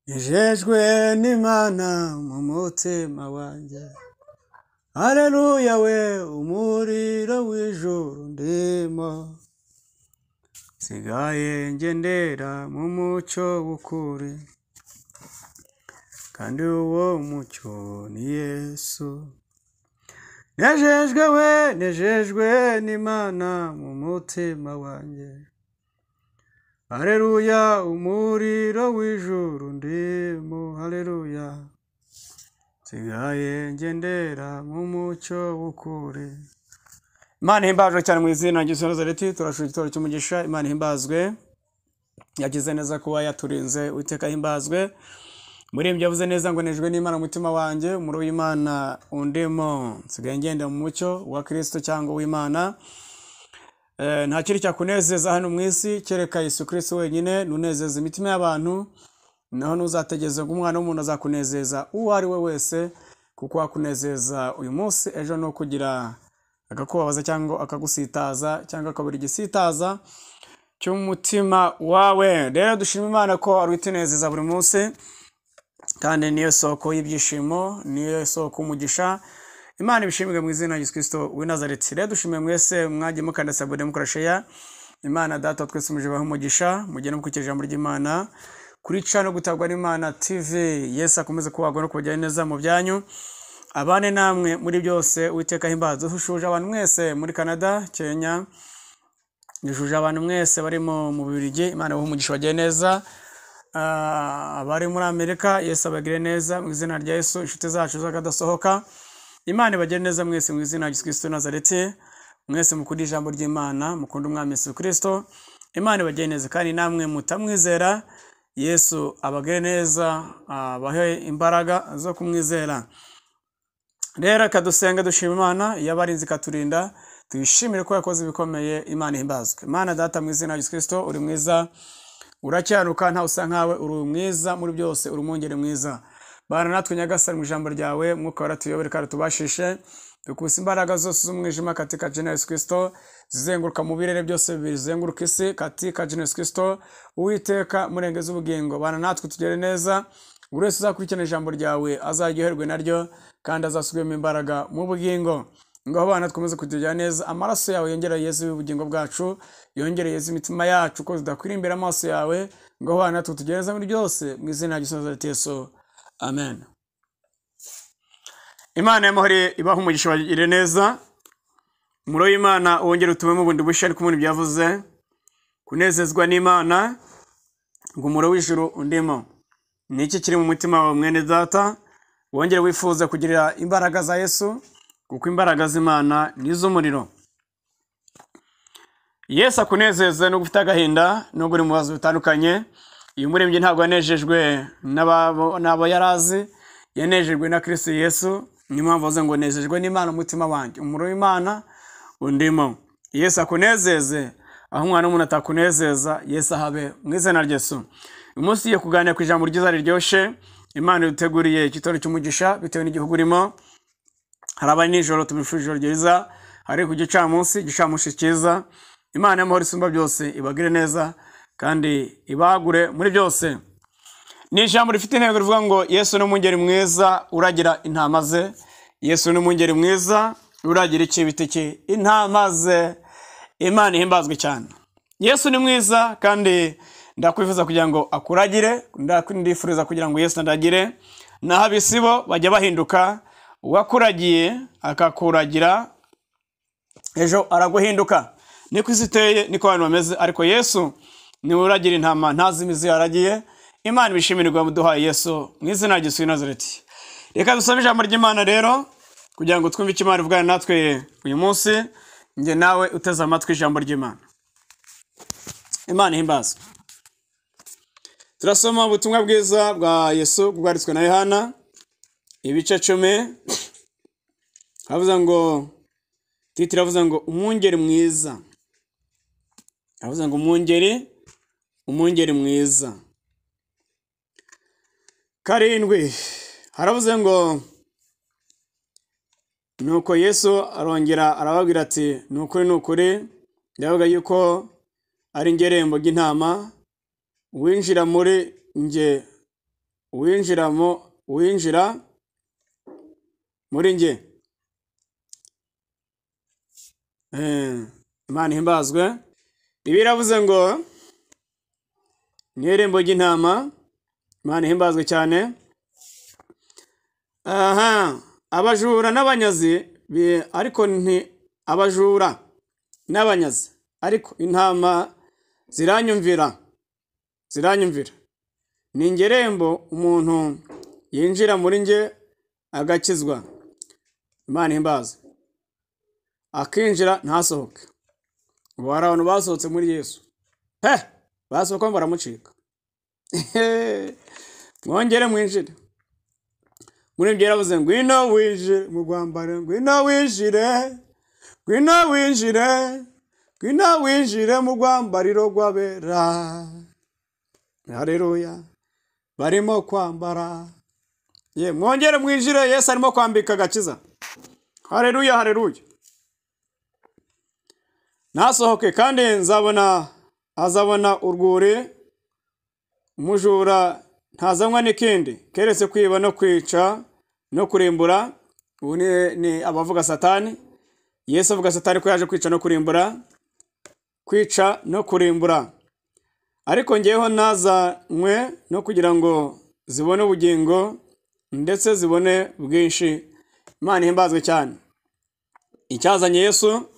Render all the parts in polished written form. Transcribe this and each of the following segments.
nejejwe n'Imana mu mutima wanjye. Haleluya we, umuriro w'ijuru ndimo, sigaye ngendera mu mucyo w'ukuri, kandi uwo mucyo ni Yesu. Nejejwe we, nejejwe n'Imana mu mutima wanjye. Haleluya, umuriro w'ijuru ndimo, haleluya, sigaye ngendera mu mucyo w'ukuri. Imana ihimbazwe cyane mu izina ry'Yesu Nazareti. Turashuje igitoro cy'umugisha. Imana ihimbazwe, yagize neza kuba yaturinze. Uwiteka ahimbazwe. Muri ibyo yavuze neza ngo nejejwe n'Imana mu mutima wanjye, umuriro w'Imana undimo, sigaye ngendera mu mucyo wa Kristo cyangwa w'Imana. Nta kiri cyakunezeza hano mu isi kereka Yesu Kristo wenyine. Nunezeza imitima y'abantu, naho nuzategeze ngo umwana w'umuntu azakunezeza uwo ari we wese, kuko wakunezeza uyu munsi, ejo no kugira akakubabaza cyangwa akagusitaza cyangwa akabura igisitaza cy'umutima wawe. Rero dushima Imana ko ari utunezeza buri munsi, kandi niyo soko y'ibyishimo, niyo soko umugisha. Imana ibishimwe mu izina Yesu Kristo w'i Nazareti. Rero dushimiye mwese mwagiye mukanda sabone mukorashaya. Imana data twese muje baho umugisha, mugende mukurikira ijambo ry'Imana kuri channel Gutagwa n'Imana TV. Yesu akomeze kubagwa no kubajya neza mu byanyu, abane namwe muri byose. Uwiteka himbaza. Dushuje abantu mwese muri Canada, Kenya, dushuje abantu mwese bari mu Bubiligi. Imana baho umugisha bajye neza. Abari muri Amerika, Yesu abagire neza mu izina rya Yesu. Inshuti zacu z'akadasohoka, Imana ibagire neza mwese mu izina rya Yesu Kristo Nazareti. Mwese mukunda ijambo ry'Imana, mukunda umwami Yesu Kristo, Imana ibagire neza. Kandi namwe mutamwizera, Yesu abagire neza, abahe imbaraga zo kumwizera. Rero kadusenga dushima Imana yabarinzi katurinda, tuyishimire ko yakoze ibikomeye. Imana ihimbazwe. Imana data mu izina rya Yesu Kristo, uri mwiza, uracyaruka, nta usa nkawe, uri mwiza muri byose, uri umwungeri mwiza. Bana natwe Nyagasani mu ijambo ryawe, Mwuka waratuyobore kandi tubashishe, dukubise imbaraga zose z'umwijima katika jina Yesu Kristo, zizenguruka mu birere byose bizenguruka isi katika jina Yesu Kristo. Uwiteka murengeze ubugingo, bana natwe tugere neza, buri wese uzakurikirana ijambo ryawe azaryoherwe naryo, kandi azasubiremo imbaraga mu bugingo. Ngaho bana twkomeze kutujya neza, amaraso yawe yongera Yesu ubugingo bwacu, yongera Yesu imitima yacu ko tudakwira imbere amaso yawe. Ngaho bana natwe tugereza muri byose mu izina rya Yesu. Amen. Imana y'amahoro ibaha umugisha bagire neza. Umuriro w'Imana wongere utumemo ubundi bushya, ariko umuntu byavuze kunezezwa n'Imana, ngo umuriro w'ijuru undimo. Ni iki kiri mu mutima wawe mwene data? Wongere wifuza kugira imbaraga za Yesu, kuko imbaraga z'Imana ni iz'umuriro. Yesu akunezeze no gufite agahinda no guri mu bibazo bitandukanye. Uyu murembye ntabwo yanejejwe n'abo yarazi, yanejejwe na Kristo Yesu. Ni mpamvu avuze ngo nejejwe n'Imana mu mutima wanjye, umuriro w'Imana undimo. Yesu akunezeze aho umwana w'umuntu atakunezeza. Yesu ahabe mu izina rya Yesu. Uyu munsi tugiye kuganira ku ijambo ryiza riryoshye Imana iduteguriye igitoro cy'umugisha bitewe n'igihugu urimo. Hari abari nijoro, tumifurije ijoro ryiza. Hari ku gicamunsi cyiza. Imana y'amahoro isumba byose ibagire neza kandi ibagure muri byose. Ni ijambo rifite intego rivuga ngo Yesu ni umwungeri mwiza uragira intama ze. Yesu ni umwungeri mwiza uragira ikibitiki intama ze. Imana ihimbazwe cyane. Yesu ni mwiza, kandi ndakwifuza kugira ngo akuragire, ndifuriza kugira ngo Yesu ndagire. Naho abisibo bajya bahinduka, uwakuragiye akakuragira ejo araguhinduka. Niko isi iteye, niko abantu bameze, ariko Yesu ni uragira intama ntazimizi yaragiye. Imana ibishimirwa muduhaye Yesu mu izina rya Yesu Nazareti. Reka dusome ijambo ry'Imana rero kugira ngo twumve icyo Imana ivugana natwe uyu munsi, nge nawe uteze amatwi ijambo ry'Imana. Imana ihimbazwe. Turasoma ubutumwa bwiza bwa Yesu bwanditswe na Yohana ibice 10. Havuze ngo titira avuze ngo umwungeri mwiza. Havuze ngo umwungeri mwiza. 7 haravuze ngo nuko Yesu arongera arababwira ati nukuri ndavuga yuko ari ngerembo ry'intama, winjira muri nge uwinjira muri njye. Imana ihimbazwe. Bibiliya iravuze ngo ni irembo ry'intama. Imana ihimbazwe cyane. Abajura n'abanyazi, ariko abajura n'abanyazi, ariko intama ziranyumvira. Ni njye rembo umuntu yinjira muri njye agakizwa. Imana ihimbazwe. Akinjira ntasohoke. Ubu hari abantu basohotse muri Yesu, basohoka baramucika. Mwongere mwinjire. Muri ibyo yaravuze ngo ngwino winjire mu rwambare, ngwino winjire mu rwambariro rw'abera. Haleluya. Barimo kwambara. Mwongere mwinjire, Yesu arimo kwambika agakiza. Haleluya. Nasohoke kandi azabona urwuri. Umujura ntazanywa n'ikindi keretse kwiba no kwica no kurimbura. Ubu ni abavuga Satani. Yesu avuga Satani ko yaje kwica no kurimbura. Ariko ngeho nazanywe no kugira ngo zibone ubugingo, ndetse zibone bwinshi. Imana ihimbazwe cyane. Icyazanye Yesu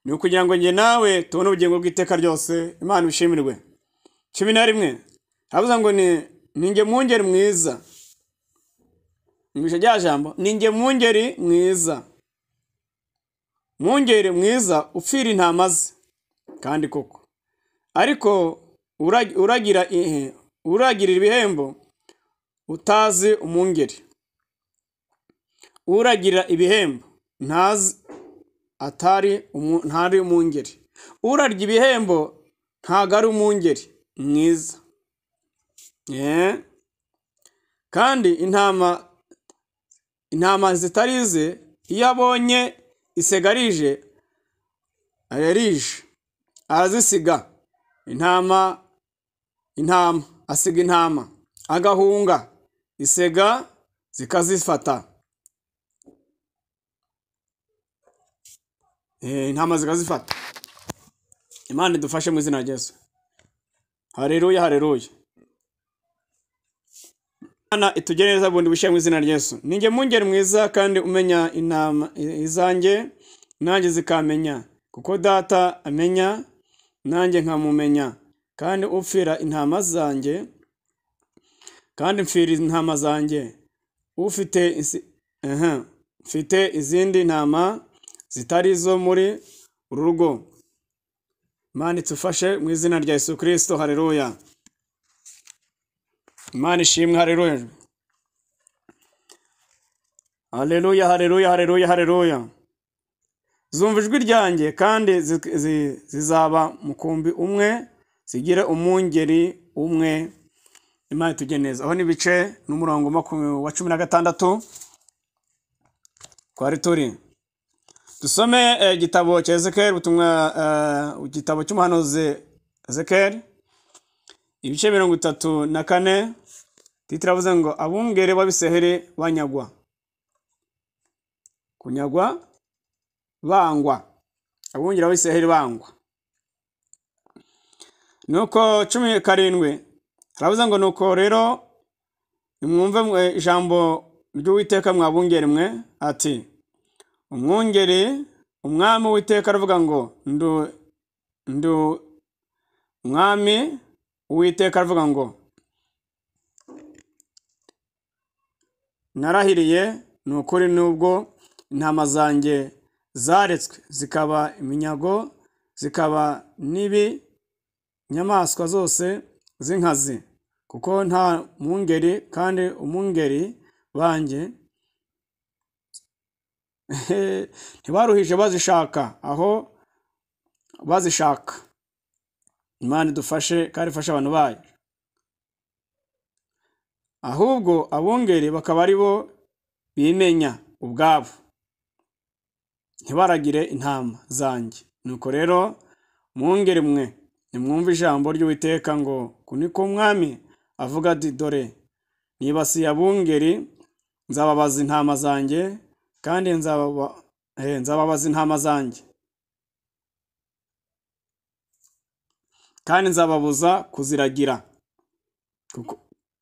ni ukugira ngo njye nawe tubone ubugingo bw'iteka ryose. Imana ibishimirwe. 11 havuze ngo ni njye mwungeri mwiza. Mwishe rya jambo, ni njye mwungeri mwiza. Mwungeri mwiza upfira intama ze. Kandi koko, ariko uragirira ibihembo utazi umwungeri. Uragira ibihembo ntari umwungeri. Urarya ibihembo ntago ari umwungeri mwiza. Kandi intama zitarize, iyo abonye isegarije arazisiga. Intama asiga intama agahunga, isega zikazifata. Intama zikazifata. Imana idufashe mu izina rya Yesu. Haleluya. Imana itugereza bundi bushe mu izina rya Yesu. Ni njye mwungeri mwiza kandi umenya intama izanjye, nanjye zikamenya, kuko Data amenya nanjye nkamumenya. Kandi upfira intama zanjye, kandi mfira intama zanjye. Mfite izindi ntama zitari izo muri uru rugo. Imana itufashe mu izina rya Yesu Kristo. Haleluya. Imana ishimwe. Haleluya. Zumva ijwi ryanjye kandi zizaba mukumbi umwe, zigire umwungeri umwe. Imana itugeneza. Aho nibice n'umurongo wa 16 kwari turi. Dusome igitabo cya Ezekiel, igitabo cy'umuhanuzi Ezekiel, ibice 34. Titira avuze ngo abungere b'Abisiraheli banyagwa. Kunyagwa, bangwa. Abungere b'Abisiraheli bangwa. Nuko 17 haravuze ngo nuko rero mwumve ijambo ry'Uwiteka mwabungere mwe, ati umwungeri, umwami Uwiteka aravuga ngo ndu umwami Uwiteka aravuga ngo narahiriye nukuri nubwo intama zanjye zaretswe zikaba iminyago, zikaba nibi nyamaswa zose z'inkazi, kuko nta mwungeri, kandi umwungeri banjye ntibaruhije bazishaka aho bazishaka. Imana idufashe kandi ifashe abantu bayo. Ahubwo abungeri bakaba ari bo bimenya ubwabo, ntibaragire intama zanjye. Nuko rero mwungeri mwe, nimwumve ijambo ry'Uwiteka ngo kuniko umwami avuga ati dore nibasiye abungeri, nzababaza intama zanjye, kandi nzababaza intama zanjye, kandi nzababuza kuziragira,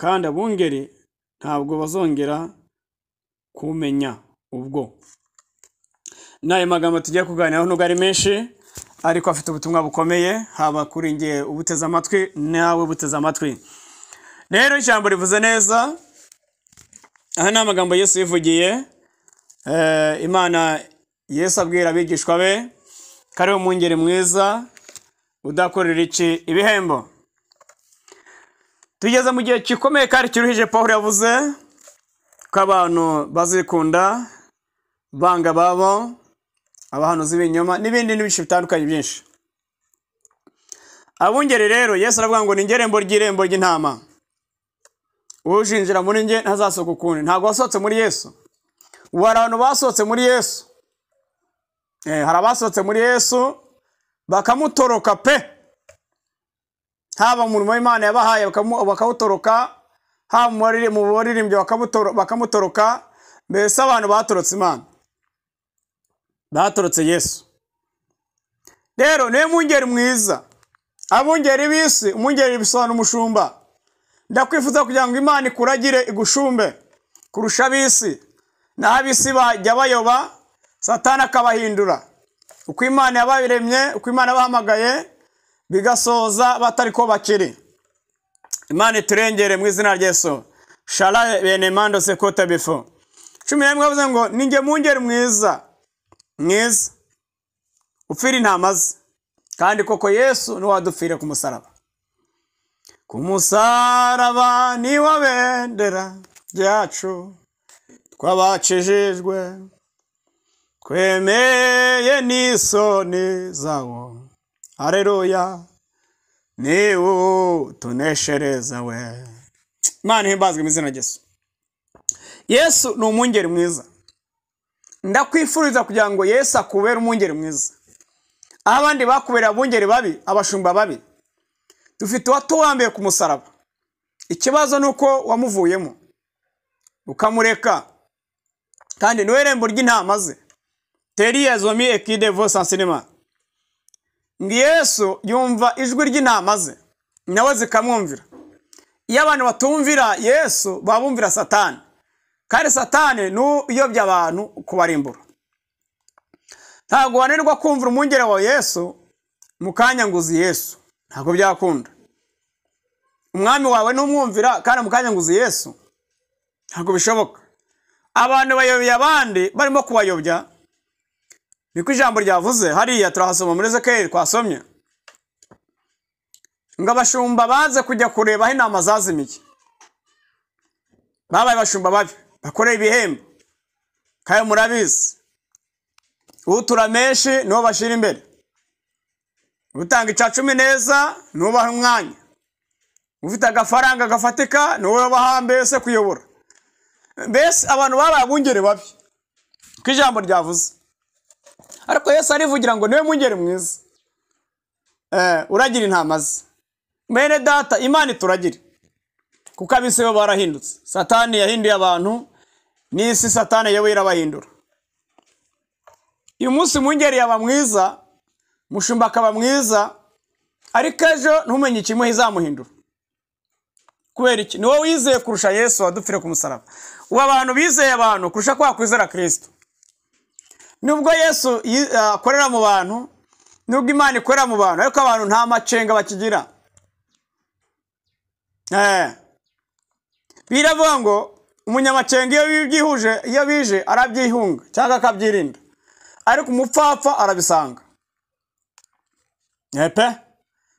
kandi abungeri ntabwo bazongera kumenya ubwo. N'ayo magambo tugiye kuganiraho nubwo ari menshi, ariko afite ubutumwa bukomeye, haba kuri nge ubuteze amatwi nawe buteze amatwi. Rero ijambo rivuze neza, aha ni amagambo Yesu yivugiye, Imana Yesu abwira abigishwa be ko ari umwungeri mwiza udakorera iki ibihembo. Tugeze mu gihe gikomeye kandi kiruhije. Pawulo yavuze ko abantu bazikunda banga babo, abahanuzi b'ibinyoma n'ibindi n'ibice bitandukanye byinshi. Abungeri rero Yesu aravuga ngo ni ngerembo ry'irembo ry'intama, ujinjira muri nge ntazasohoka ukundi. Ntabwo wasohotse muri Yesu, ubu hari abantu basohotse muri Yesu. Hari abasohotse muri Yesu bakamutoroka pe, haba mu murimo w'Imana yabahaye bakawutoroka, haba mu baririmbyi bakamutoroka. Mbese abantu batorotse Imana, batorotse Yesu. Rero niwe mwungeri mwiza. Abungeri b'isi, umwungeri bisobanura umushumba. Ndakwifuza kugira ngo Imana ikuragire igushumbe kurusha ab'isi, naho ab'isi bajya bayoba, Satani akabahindura. Uko Imana yababiremye, uko Imana yabahamagaye, bigasoza batari ko bakiri. Imana iturengere mu izina rya Yesu. Shala bene mando se kota befo. 11 bavuze ngo ninge mwungeri mwiza, mwiza upfira intama ze. Kandi koko Yesu ni wadupfire ku musaraba. Ku musaraba ni wabendera ryacu twabacishijwe, twemeye n'isoni zawo. Haleluya, ni tuneshereza we. Imana ihimbazwe mu izina rya Yesu. Yesu ni umwungeri mwiza. Ndakwifuriza kugira ngo Yesu akubere umwungeri mwiza. Abandi bakubera abungeri babi, abashumba babi. Dufite watuwambiye ku musaraba. Ikibazo nuko wamuvuyemo ukamureka, kandi niwe rembo ry'intama ze. Teriya zomi ekide vo sansinema. Ngi Yesu yumva ijwi ry'intama ze, nawe zikamwumvira. Iyo abantu batumvira Yesu babumvira Satani, kandi Satani n'uyobya abantu kubarimbura. Ntabwo wananirwa kumvira umwungeri wa Yesu mukanya nguzi Yesu, ntabwo byakunda. Umwami wawe n'umwumvira kandi mukanya nguzi Yesu, ntabwo bishoboka. Abantu bayobya abandi barimo kubayobya, niko ijambo ryavuze hariya. Turahasoma muri Ezekiel twasomye ngo abashumba baze kujya kureba aho intama zazimiye. Babaye abashumba babi bakoreye ibihembo, kandi murabizi utura menshi niwo bashira imbere, utanga icacumi neza niwo baha umwanya, ufite agafaranga gafatika niwo baha mbese kuyobora. Mbese abantu babaye abungeri babi, ko ijambo ryavuze. Ariko Yesu arivugira ngo niwe mwungeri mwiza, uragira intama ze. Bene data, Imana ituragire, kuko ab'isi bo barahindutse. Satani yahinduye abantu, n'isi Satani yewe irabahindura. Uyu munsi mwungeri yaba mwiza, mushumba akaba mwiza, ariko ejo ntumenye ikimuha izamuhindura. Kubera iki? Ni wowe wizeye kurusha Yesu wadupfire ku musaraba. Ubu abantu bizeye abantu kurusha kwa kwizera Kristo. Nubwo Yesu akorera mu bantu, nubwo Imana ikorera mu bantu, ariko abantu nta macenga bakigira. Biravuga ngo umunyamacenga iyo bije arabyihunga cyangwa akabyirinda, ariko umupfapfa arabisanga.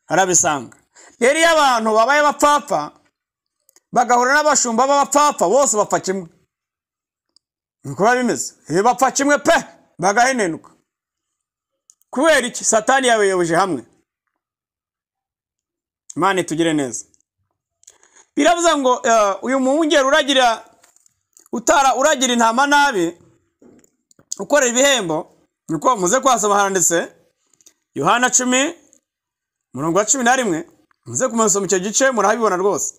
Arabisanga. Rero iyo abantu babaye abapfapfa bagahura n'abashumba b'abapfapfa, bose bapfa kimwe. Niko biba bimeze. Bapfa kimwe pe, bagahenenuka. Kubera iki? Satani yabayoboje hamwe. Imana itugire neza. Biravuze ngo uyu mwungeri uragira intama nabi, ukorera ibihembo, niko muze kwasoma handitse Yohana 10:11, muze kumusoma icyo gice murahabibona rwose.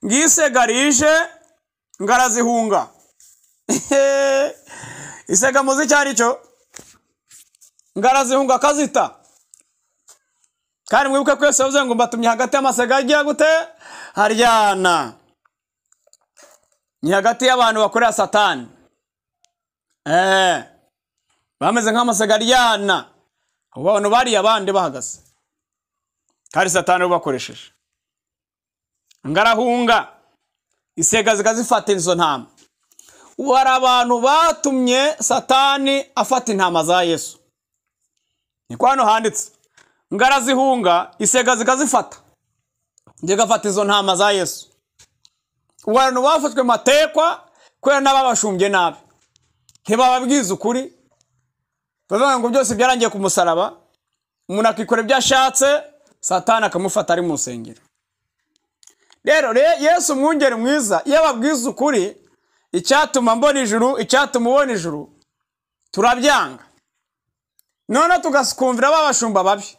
ngisega rije ngarazihunga. Isega muzi cyari cyo ngarazihunga kazita. Kandi mwibuke kwese uvuze ngo mbatumye hagati y'amasega agiye gute haryana. Ni hagati y'abantu bakorera Satani. Bameze nk'amasega aryana. Abantu bari abandi bahagaze. Kandi Satani ubakoresheje. Ngarahunga. Isega zikazifata izo ntama. Wari abantu batumye Satani afata intama za Yesu. Ni kwa hano handitse. Ngarazihunga, isega zikazifata. Zigafata izo ntama za Yesu. Abantu bafatwe matekwa kubera n'ababashumbye nabi. Ntibababwiza ukuri. Bavuga ngo byose byarangiye ku musaraba. Umuntu akikora ibyo ashatse, Satani akamufata ari mu nsengero. Rero Yesu mwungeri mwiza, iyo ababwiza ukuri, icyatuma mbona ijuru, icyatuma ubona ijuru, turabyanga. None tugaskumvira babashumba babi.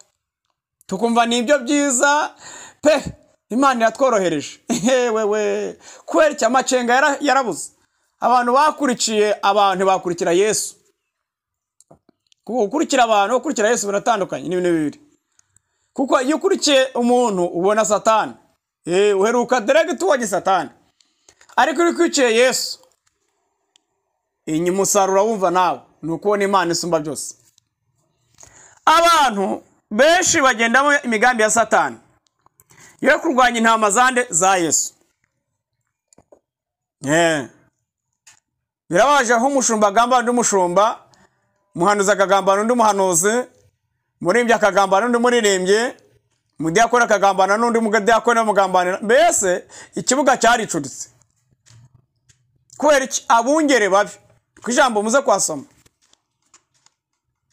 Tukumva nibyo byiza pe Imana iratworohereje. Wewe kweri cyamacenga yarabuze. Abantu bakurikiye abantu bakurikira Yesu. Gukurikira abantu gukurikira Yesu biratandukanye n'ibintu bibiri. Kuko iyo ukurikiye umuntu ubona Satani. Uheruka direct tuwaje Satani. Ariko iyo ukurikiye Yesu musarura wumva nawe nukubona Imana isumba byose. Abantu benshi bagendamo imigambi ya Satani yo kurwanya intama zande za Yesu. Birabaje aho umushumba agamba undi mushumba, muhanuzi akagambana undi muhanuzi, murimbyi akagambana undi muririmbye, mudiyakora akagambana n'undi mudiyakora mugambanira. Mbese ikibuga cyaricuditse. Kubera iki abungere babi. Kwijambo muze kwasoma.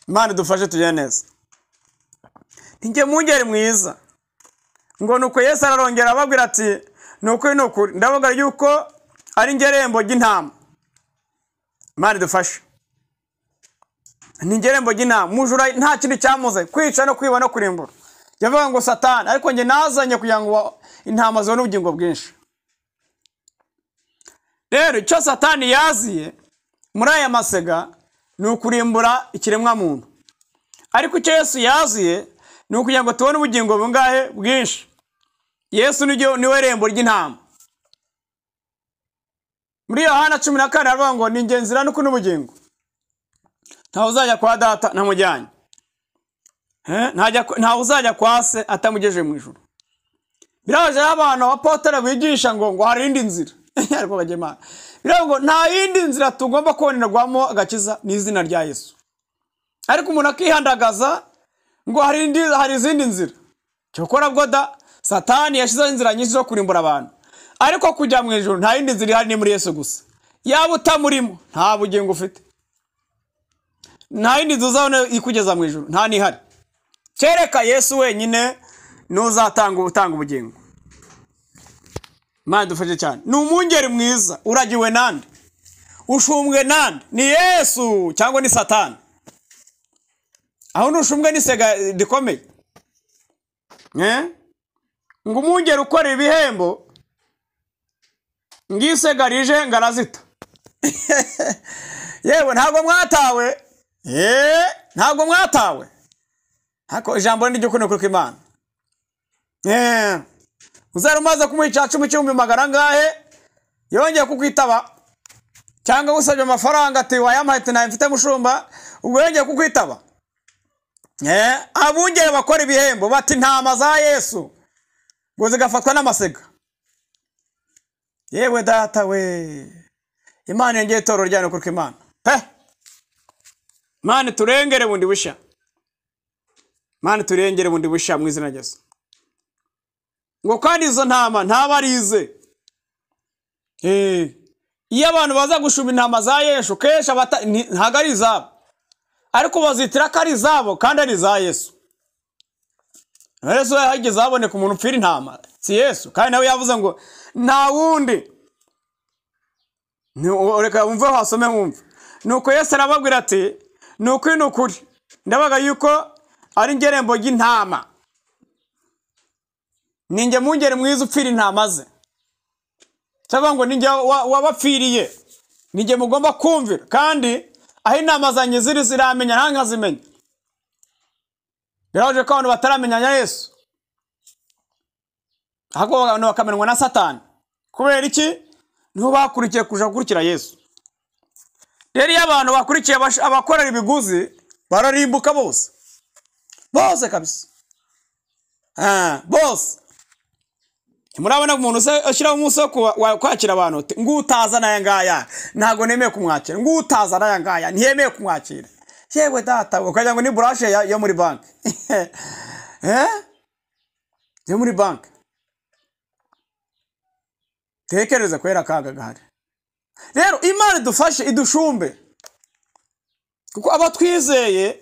Imana dufashe tujye neza. Ninge mungere mwiza. Ngo nuko Yesu ararongera ababwira ati nuko ndavuga yuko ari ngerembo ry'intama. Imana dufashe. Ni ngerembo ry'intama. Mujura nta kindi cyamuze kwica no kwiba no kurimbura. Yavuga ngo Satani ariko nge nazanye kugira ngo intama zone ubugingo bwinshi. Rero icyo Satani yaziye muri aya masega ni ukurimbura ikiremwa muntu. Ariko icyo Yesu yaziye ni ukugira ngo tubone ubugingo bungahe bwinshi. Yesu niwe rembo ry'intama. Muri Yohana 14 aravuga ngo ni ngenzira nuko n'ubugingo. Ntawe uzajya kwa data ntamujyanye. Nta uzajya kwa se atamugeje mu ijuru. Biraje abantu abapotere bigisha ngo hari indi nzira. Ariko bagema. Biravuga ngo nta yindi nzira tugomba kubonerwamo agakiza n'izina rya Yesu. Ariko umuntu akihandagaza ngo hari izindi nzira. Cyokora bwoda Satani yashize inzira nyinshi zo kurimbura abantu. Ariko kujya mu ijuru nta yindi nzira ihari ni muri Yesu gusa. Yaba utamurimo nta bugingo ufite. Nta yindi nzira ikugeza mu ijuru nta nihari. Kereka Yesu wenyine nuzatanga ubugingo. Imana dufashe cyane. Ni umungeri mwiza uragiwe nande? Ushumbwe nande? Ni Yesu cyangwa ni Satani? Aho nushumbwe n'isega rikomeye. Ngo umungeri ukora ibihembo ngisega rije ngarazita. Yewe ntabwo mwatawe. Ntabwo mwatawe. Hako ijambo n'iryo kuno kuko Imana. Uzarumaza kumwica 10,000 magana ngahe yongeye kukwitaba cyangwa gusabye amafaranga ati wayamahite na mfite mushumba ubwo yongeye kukwitaba. Abungere bakora ibihembo bati ntama za Yesu ngo zigafatwa n'amasega. Yewe data we Imana yongeye toro ryano kuko Imana Imana turengere bundi busha. Imana turengere bundi busha mu izina rya Yesu. Ngo kandi izo ntama ntabarize. Iyo abantu baza gushuma intama za Yesu kesha ntago ari izabo. Ariko bazitira ko ari izabo kandi ari za Yesu. Yesu yahageze aboneka umuntu upfira intama si Yesu kandi nawe yavuze ngo nta wundi. Reka umve hasome wumve. Nuko Yesu arababwira ati nukuri ndabaga yuko ari ngerembo ry'intama. Ninge mungere mwiza upfira intama ze. cyangwa ngo ninjye wabapfiriye, ninjye mugomba kumvira, kandi aho inama zanjye ziri ziramenya nta nkazimenya. Biraje ko abantu bataramenya Yesu, ahubwo abantu bakamenywa na Satani. Kubera iki? Niho bakurikiye kuja gukurikira Yesu. Rero iyo abantu bakurikiye abakorera ibiguzi bararimbuka bose, bose kabisa. Bose murabona umuntu se ashira umunsi wo kwakira abantu, ngutaza naye ngaya ntago nemeye kumwakira, ngutaza naye ngaya ntiyemeye kumwakira. Yewe data, ukagira ngo ni branche yo muri bank. Yo muri bank. Tekereza kwera kaga gahari. Rero Imana idufashe idushumbe, kuko abatwizeye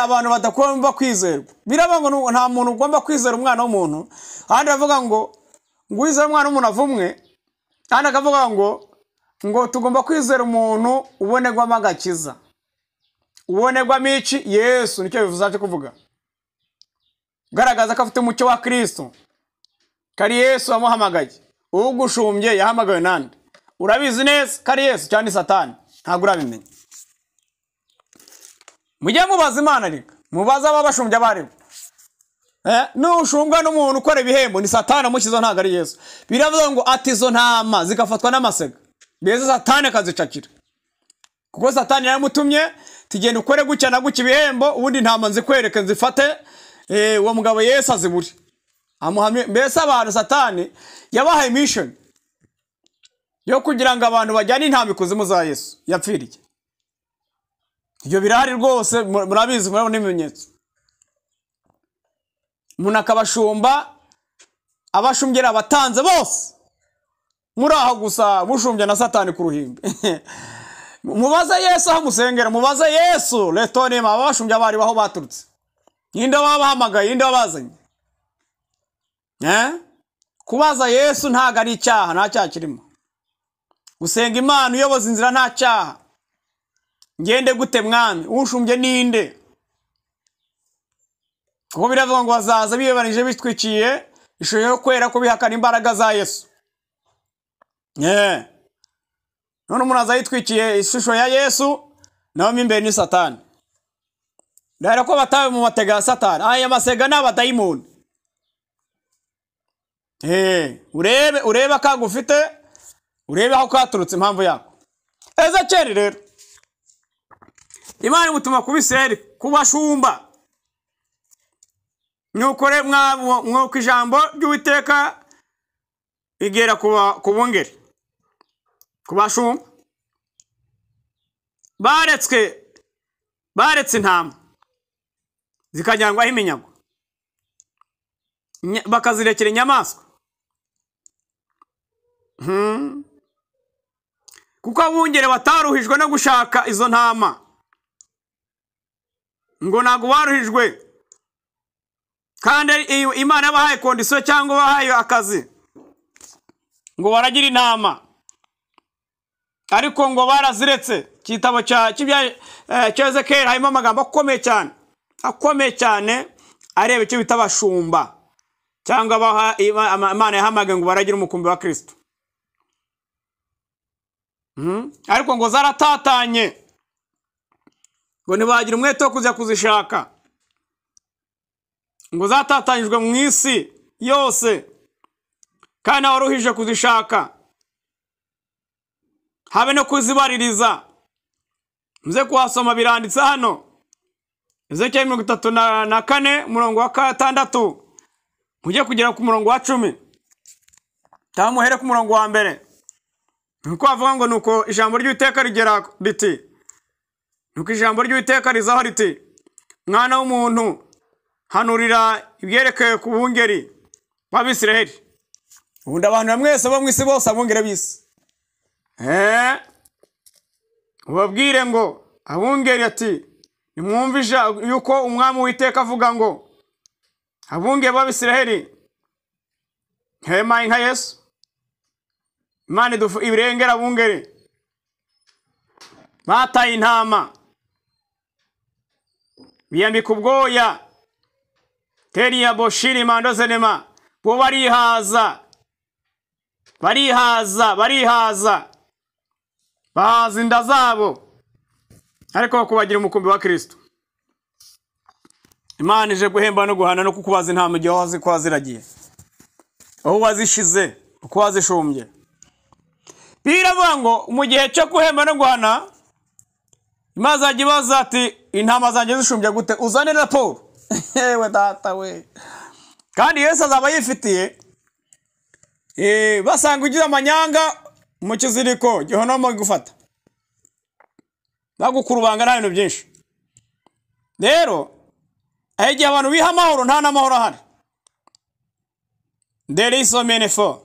abantu badakomba kwizerwa. Biraba ngo nta muntu ugomba kwizera umwana w'umuntu, kandi avuga ngo ngwizera umwana w'umuntu avumwe, kandi akavuga ngo tugomba kwizera umuntu ubonerwamo agakiza, ubonerwamo iki? Yesu. Nicyo bivuze aje kuvuga, garagaza ko afite umucyo wa Kristo, kari Yesu amuhamagaye. Ugushumbye yahamagawe nande? Urabizi neza kari Yesu cyane Satani? Ntabwo urabimenya. Mujye mubaza Imana reka, mubaza ababashumbye abaribo. N'ushumbwa n'umuntu ukora ibihembo ni Satani amushyizeho, ntabwo ari Yesu. Biravuga ngo ati izo ntama zigafatwa n'amasega, mbese Satani akazicakira, kuko Satani yaramutumye tigenda ukore gutya na gutya ibihembo, ubundi ntama nzikwereke nzifate, uwo mugabo Yesu aziburi amuhamye. Mbese abantu Satani yabahaye mission yo kugira ngo abantu bajyane intama ikuzimu za Yesu yapfiriye. Ibyo birahari rwose, murabizi, murabona ibimenyetso. Umuntu akabashumba, abashumbyera abatanze bose muri aho gusa mushumbya na Satani ku ruhimbi. Mubaze Yesu aho musengera, mubaze Yesu letonema abashumbya bari baho baturutse, ninde wabahamagaye, ninde wabazanye. Kubaza Yesu ntago ari icyaha, nta cyaha kirimo. Gusenga Imana uyoboza inzira nta cyaha. Ngende gute mwami? Ushumbye ninde? Kuko biravuga ngo bazaza biyebanije bitwikiye ishusho yo kwera ko bihakana imbaraga za Yesu. None umuntu azayitwikiye ishusho ya Yesu, naho imbere ni Satani. Ndahera ko batawe mu matega ya Satani. Aya masega n'abadayimoni. Urebe akaga ufite, urebe aho katurutse impamvu yako. Ezekeri rero, Imana imutuma ku Bisirayeli kubashumba. Nyukore mwuko ijambo ry'Uwiteka igera ku bungeri, kubashumba. Baretse intama zikajyangwaho iminyago, bakazirekera inyamaswa. Kuko abungere bataruhijwe no gushaka izo ntama, ngo ntago baruhijwe, kandi Imana yabahaye kondisiyo cyangwa bahaye akazi ngo baragira intama, ariko ngo baraziretse. Kitabo cya Ezekeri harimo amagambo akomeye cyane areba icyo bita abashumba, cyangwa Imana yahamagaye ngo baragira umukumbi wa Kristo. Ariko ngo zaratatanye, ngo ntibagira umwete wo kujya kuzishaka, ngo zatatanyijwe mu isi yose, kandi nawe waruhije kuzishaka habe no kuzibaririza. Muze kuhasoma biranditse hano, Ezekeri 34 umurongo wa 6 mujye kugera ku murongo wa 10, cyangwa muhere ku murongo wa mbere. Nuko avuga ngo nuko ijambo ry'Uwiteka rigera riti, nuko ijambo ry'Uwiteka rizaho riti, mwana w'umuntu, hanurira ibyerekeye ku bungeri b'Abisirayeli. Ubundi abantu mwese bo mu isi bose abungere b'isi, ubabwire ngo abungeri ati, nimwumvisha yuko umwami Uwiteka avuga ngo abungeri b'Abisirayeli ntemaye nka Yesu. Imana ibirengera abungeri bataye intama, biyambika ubwoya, teriya boshiri mando zenema, bo barihaza, barihaza bahaza inda zabo, ariko kubagira umukumbi wa Kristo. Imana ije guhemba no guhana no kukubaza intama igihe wazi ko waziragiye, aho wazishize, uko wazishumbye. Biravuga ngo mu gihe cyo guhemba no guhana, Imana azajya ibaza ati intama zanjye zishumbye gute, uzane raporo. Ewe data we. Kandi Yesu azaba yifitiye, basanga ugira amanyanga mu kiziriko gihonomo gufata, bagukurubanga nta bintu byinshi. Rero igihe abantu biha amahoro nta n'amahoro ahari. There is so many for.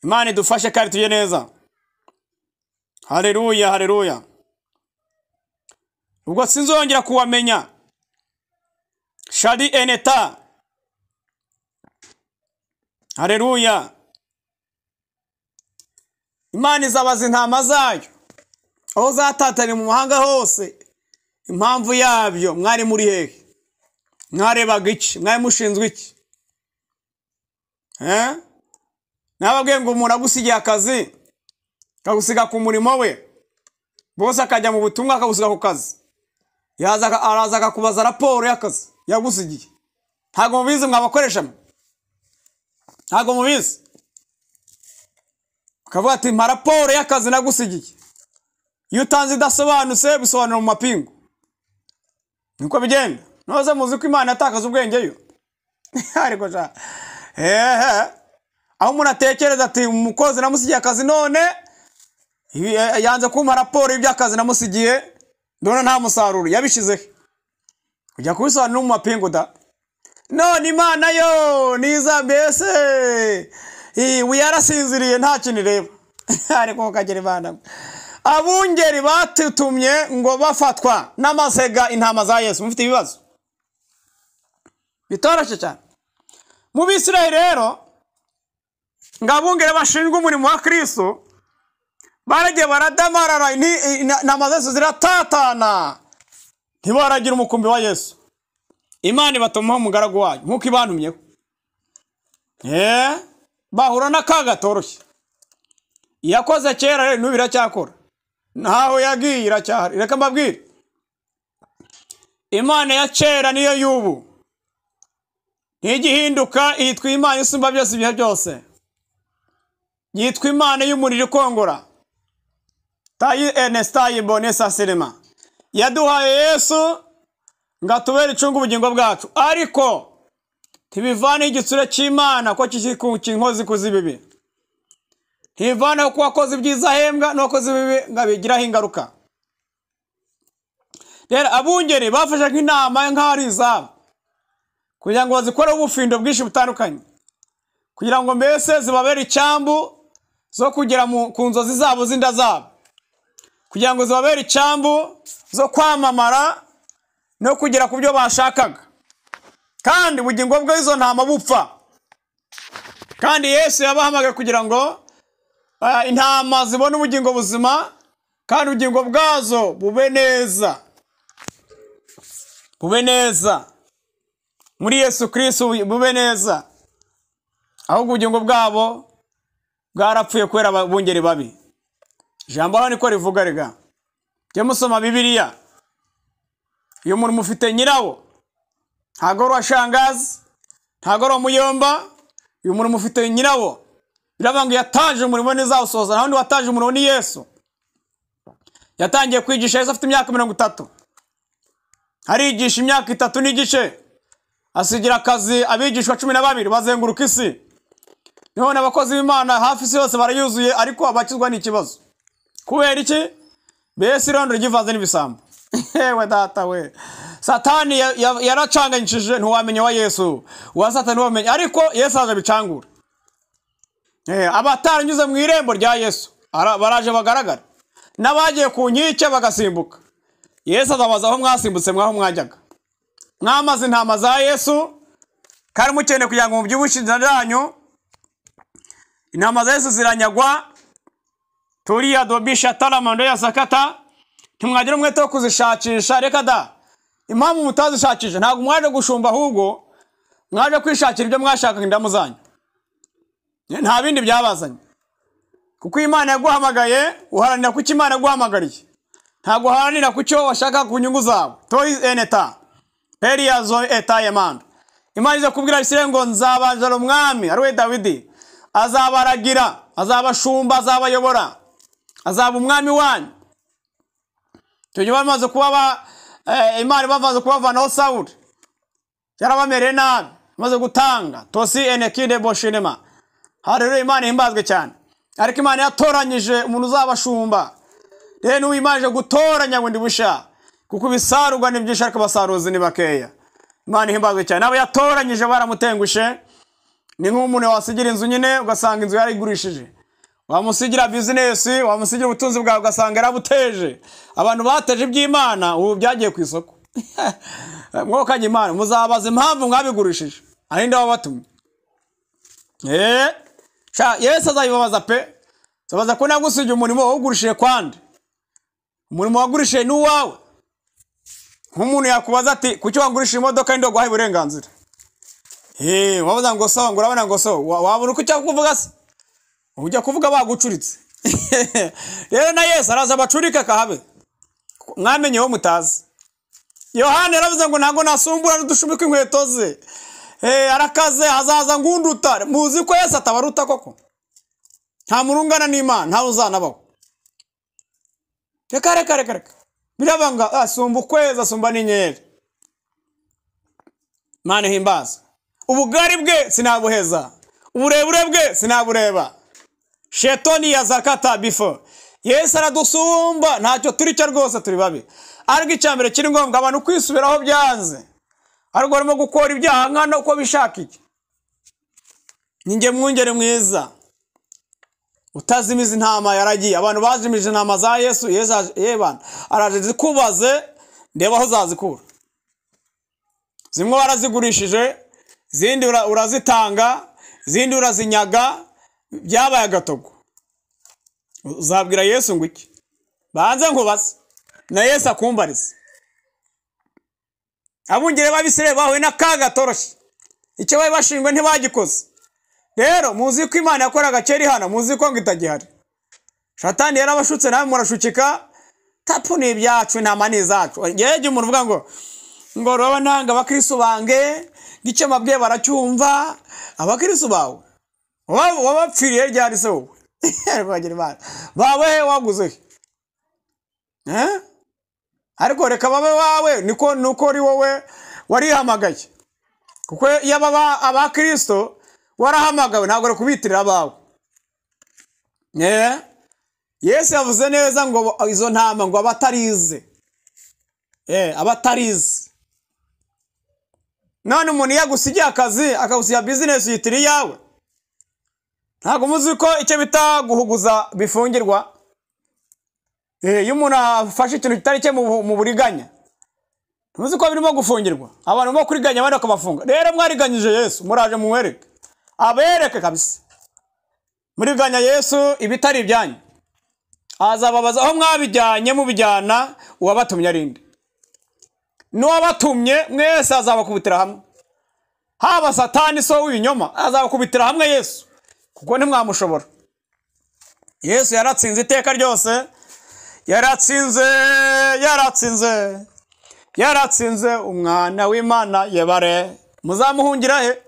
Imana idufashe kandi tuye neza. Haleluya, haleluya. Ubwo sinzongera kuwamenya. Shadi eneta. Haleluya. Imana izabaza intama zayo, aho zatatanye mu mahanga hose, impamvu yabyo mwari muri hehe, mwarebaga iki, mwari mushinzwe iki? Nababwiye ngo umuntu agusigiye akazi, akagusiga ku murimo we, bose akajya mu butumwa akagusiga ku kazi, araza akakubaza raporo y'akazi yagusigiye. Ntabwo mubizi mwabakoresha mwe? Ntabwo mubizi? Ukavuga ati mpa raporo y'akazi nagusigiye. Iyo utanze idasobanutse bisobanura mu mapingu. Niko bigenda. Noze muzi ko Imana yatakaza ubwenge yo. Ariko ja. Aho umuntu atekereza ati umukozi namusigiye akazi none yanze kumpa raporo y'iby'akazi namusigiye, none nta musaruro yabishize. Kujya kubisobanura mu mapingu da. None Imana yo niza mbese uyarasinziriye nta kintu reba. Ariko kagere Imana. Abungeri batutumye ngo bafatwa n'amasega intama za Yesu. Mufite ibibazo bitoroshe cyane. Mu Bisirayeli rero ngabungere bashinzwe umurimo wa Kristo baragiye baradamarara, intama za Yesu ziratatana, ntibaragira umukumbi wa Yesu. Imana ibatumaho umugaragu wayo nkuko ibantumyeho. Bahura n'akaga toroshye. Yakoze kera rero n'ubira cyakora. Ntaho yagiye iracyahari. Reka mbabwire, Imana ya kera niyo y'ubu ntigihinduka, yitwa Imana isumba byose ibihe byose. Yitwa Imana y'umuriro ikongora. Tayi enestayi bonesa selema. Yaduhaye Yesu ngatubera icunga ubugingo bwacu, ariko ntibivana igitsure cy'Imana ko kinkozi kuzibibi. Ntibivana ko wakoze ibyiza hembwa no koze ibibi ngabigiraho ingaruka. Rero abungeri bafashe nk'intama nk'ari izabo, kugira ngo bazikore ubufindo bwinshi butandukanye, kugira ngo mbese zibabere icyambu zo kugera ku nzozi zabo z'inda zabo, kugira ngo zibabere icyambu zo kwamamara no kugera ku byo bashakaga. Kandi ubugingo bw'izo ntama bupfa. Kandi Yesu yabahamagaye kugira ngo intama zibone ubugingo buzima, kandi ubugingo bwazo bube neza. Bube neza. Muri Yesu Kristo bube neza. Ahubwo ubugingo bwabo bwarapfuye kubera abungeri babi. Ijambo hano niko rivuga rega. Jye musoma Bibiliya. Iyo umuntu mufite nyirawo, ntago ari washangazi, ntago ari umuyomba. Iyo umuntu mufite nyirawo, biravuga ngo yataje umurimo nizawusoza. Naho wataje umurimo ni Yesu. Yatangiye kwigisha Yesu afite imyaka 30. Arigisha imyaka 3 n'igice. Asigira akazi abigishwa 12 bazenguruka isi. None abakozi b'Imana hafi isi yose barayuzuye, ariko abakizwa n'ikibazo. Kubera iki? Bese irondo rigivanze n'ibisambo. Ewe data we. Satani yaracanganyishije ntiwamenya wa Yesu. Wa Satani wamenya, ariko Yesu aje bicangura. Abataranyuze mu irembo rya Yesu baraje bagaragara. Nabagiye ku nkike bagasimbuka. Yesu azabaza aho mwasimbutse mwaho mwajyaga. Mwamaze intama za Yesu, kandi mukene kugira ngo mubyibushe inzanyanyu. Intama za Yesu ziranyagwa. Turiya dobisha taramando ya sakata. Ntimwagira umwete wo kuzishakisha. Reka da, impamvu mutazishakisha ntabwo mwaje gushumba, ahubwo mwaje kwishakira ibyo mwashakaga indamu zanyu. nta bindi byabazanye, kuko Imana yaguhamagaye uharanira kuki Imana yaguhamagariye, ntabwo uharanira kucyo washaka ku nyungu zawe. Toi eneta periazo etayemanda. Imana iza kubwira Isirayeli ngo nzabanjara umwami ariwe Dawidi, azabaragira, azabashumba, azabayobora, azaba umwami wanyu. Tujye bamaze kuba Imana bamaze kubavanaho Sawuli, yarabamereye nabi, maze gutanga tosi enekide boshinema. Haleluya, Imana ihimbazwe cyane. Ariko Imana yatoranyije umuntu uzabashumba. Rero n'uwimaje gutoranya ngo ndibusha, kuko ibisarurwa ni byinshi ariko abasaruzi ni bakeya. Imana ihimbazwe cyane. Abo yatoranyije baramutengushe. Ni nk'umuntu wasigira inzu nyine ugasanga inzu yarigurishije, wamusigira business, wamusigira ubutunzi bwawe ugasanga yarabuteje. Abantu bateje iby'Imana ubu byagiye ku isoko. Mwokanye Imana muzabaza impamvu mwabigurishije, ahinde wabatumye. Yesu azayibabaza pe. Sabaza ko nagusije umurimo wawugurishije kwande, umurimo wagurishije n'uwawe. Nk'umuntu yakubaza ati kuki wagurishije imodoka ndi guhaye uburenganzira, wabaza ngo so, ngo urabona ngo so, wabura uko cyangwa kuvuga se, ujya kuvuga bagucuritse. Rero na Yesu araza abacurika kahabe, mwamenye wo mutazi. Yohana yaravuze ngo ntago nasumbura n'udushumi kw'inkweto ze, arakaze hazaza ngunduta. Muzi ko Yesu atabaruta koko? Nta murungana n'Imana, nta uzanabaho. Reka birabanga asumba ukwezi, asumba n'inyenyeri. Imana ihimbaza. Ubugari bwe sinabuheza, uburebure bwe sinabureba. Shetani yazakata before. Yesu aradusumba, ntacyo turi cyo rwose, turi babi. Ariko icyambere kiri ngombwa abantu kwisubiraho byanze, ariko barimo gukora ibyaha nkana uko bishakiye. Ninge mwungere mwiza utazimiza intama yaragiye. Abantu bazimije intama za Yesu, yebana araje zikubaze ndeba aho zazikura. Zimwe barazigurishije, zindi urazitanga, zindi urazinyaga, byabaye agatogo. Uzabwira Yesu ngo iki? Banze nkubaze na Yesu akumbarize. Abungere babisire bahuye n'akaga toroshye, icyo bari bashingwe ntibagikoze. Rero muzi ko Imana yakoraga kera ihana, muzi ko ngo itagihari. Shatani yarabashutse nawe murashukika, tapu ni ibyacu intama ni izacu. Yeje umuntu uvuga ngo roba ntanga abakristo bange gice mabwiye baracyumva. Abakristo bawe wabapfiriye ryari se wowe? Bagira Imana bawe waguze ariko reka babe wawe nuko ari wowe warihamagaye, kuko yaba abakristo warahamagawe ntabwo ari kubitirira abawe. Yesu yavuze neza ngo izo ntama ngo abatarize, abatarize. None umuntu yagusigiye akazi akagusigira business yitiri yawe, ntabwo muzi ko icyo bita guhuguza bifungirwa. Iyo umuntu afashe ikintu kitari cye mu buriganya, muzi ko birimo gufungirwa. Abantu bo kuriganya abandi bakabafunga. Rero mwariganyije Yesu, muraje muwereke, abereke kabisa. Muriganya Yesu ibitari ibyanyu, azababaza aho mwabijyanye mubijyana uwabatumye arinde. N'uwabatumye mwese azabakubitira hamwe, haba Satani so w'ibinyoma azabakubitira hamwe Yesu, kuko ntimwamushobora. Yesu yaratsinze iteka ryose, yaratsinze umwana w'Imana yebare. Muzamuhungira he?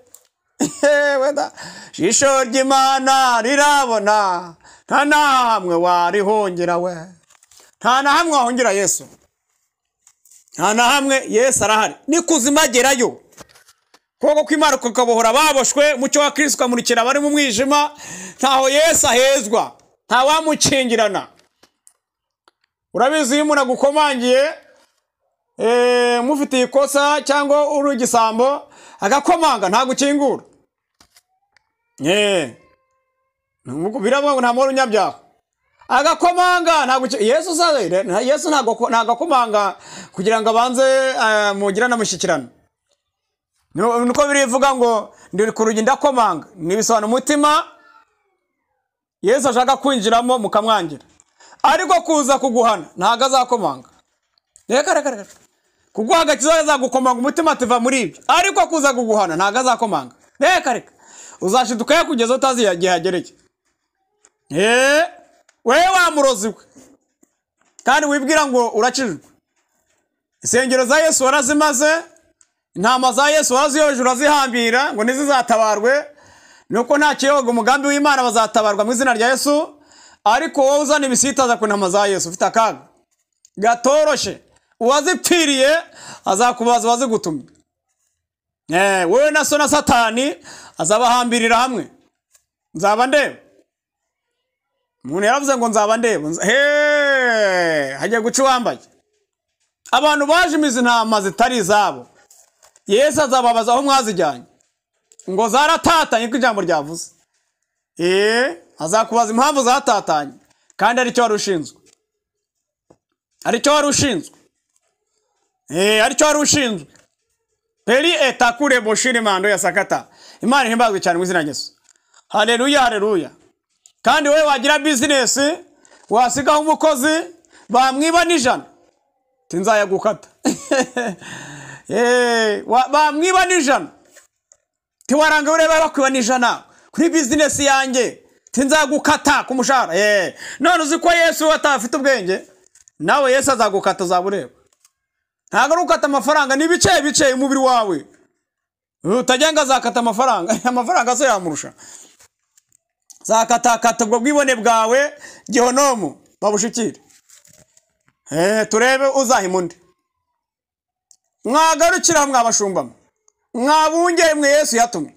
Wenda jisho ry'Imana rirabona, nta namwe warihungira we. Nta na hamwe wahungira Yesu, nta na hamwe. Yesu arahari, nikuzima gerayo. Koko kw'Imana kukabohora baboshwe, mucyo wa Kristo kamurikira bari mu mwijima. Ntaho Yesu ahezwa, nta wamukingirana. Urabizi iyo umuntu agukomangiye mufitiye ikosa cyangwa uri igisambo agakomanga ntabwo ukingura. Biravuga ngo nta muntu unyabyaha agakomanga ntabwo. Yesu sabe, Yesu ntabwo akomanga kugira ngo abanze mugirana amushyikirano. Nuko birivuga ngo ndi ku rugi ndakomanga, nibisobanura umutima Yesu ashaka kwinjiramo mukamwangira. Ariko kuza kuguhana ntago azakomanga. Reka kuguhaga kizaza gukomanga umutima tiva muri ibyo. Ariko kuza kuguhana ntago azakomanga. Reka uzashiduka yakugeza utazi yagihagereke. Wewe wamurozi we kandi wibwira ngo urakijwe. Isengero za Yesu warazimaze, intama za Yesu waraziyoje urazihambira ngo nizizatabarwe, nuko nta kiyogo umugambi w'Imana bazatabarwa mu izina rya Yesu. Ariko wowe uzana ibisitaza ku ntama za Yesu ufite akaga gatoroshe, uwazipfiriye azakubaza wazigutumye. Wewe na so na Satani azabahambirira hamwe. Nzaba ndeba. Umuntu yaravuze ngo nzaba ndeba. Hagiye guca uwambaye. Abantu baje imizi ntama zitari izabo, Yesu azababaza aho mwazijyanye ngo zaratatanye ko ijambo ryavuze. Azakubaza impamvu zatatanye kandi ari cyo wari ushinzwe. Aricyo wari ushinzwe. Peri etakure boshiri mando ya sakata. Imana ihimbazwe cyane mu izina rya Yesu. Haleluya, haleluya. Kandi wewe wagira business, wasigaho umukozi bamwiba n'ijana, tinzaya gukata. Bamwiba n'ijana, tiwaranga ureba bakwiba n'ijana kuri business yanjye, tinzaya gukata ku mushahara. None uzi ko Yesu atafite ubwenge, nawe Yesu azagukata uzabureba. Ntago rukata amafaranga ni bice umubiri wawe. Utagenga zakata amafaranga so yamurusha. Zakata ubwo bwibone bwawe Gihonomu babushikire. Turebe uzahimunde. Mwagarukira mwabashumba, mwabunge mwe Yesu yatumye.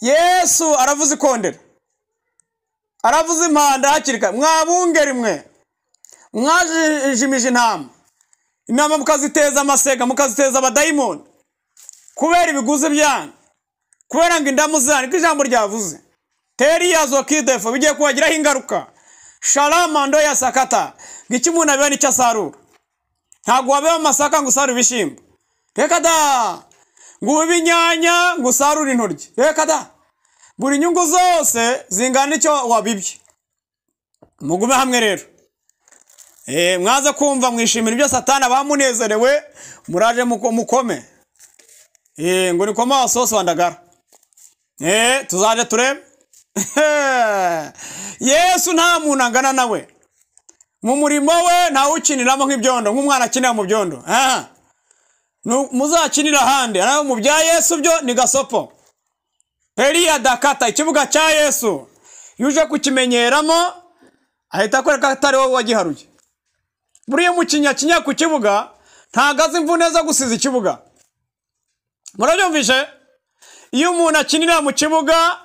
Yesu aravuze ikondera, aravuze impanda hakirika. Mwabungeri mwe mwajimije intama mukaziteza amasega, mukaziteza abadayimoni kubera ibiguzi byanyu, kubera ngo indamu zanyu ko ijambo ryavuze. Teri yazo kidefo bigiye kubagiraho ingaruka. Shalamando ya sakata, ngiki umuntu abiba nicyo asarura. Ntabwo wabeho amasaka ngo usarure ibishimbo. Reka da. Ngo ibinyanya ngo usarure intoryi. Reka da. Buri nyungu zose zingana icyo wabibye. Mugume hamwe rero. Mwaze kumva mwishimira ibyo Satani abamunezerewe, muraje mukome. Ngo nikoma wasoso wandagara. Tuzaje turebe. Yesu nta muntu angana nawe. Mu murimo we nta ukiniramo nk'ibyondo, nk'umwana akinira mu byondo. Muzakinira hande, naho mu bya Yesu byo ni gasopo. Periya dakata, ikibuga cya Yesu yuje kukimenyeramo ahita akwereka atari wowe wagiharuye. Buriya mukinya ku kibuga ntagaze imvune zo gusiza ikibuga. Murabyumvishe? Iyo umuntu akinira mu kibuga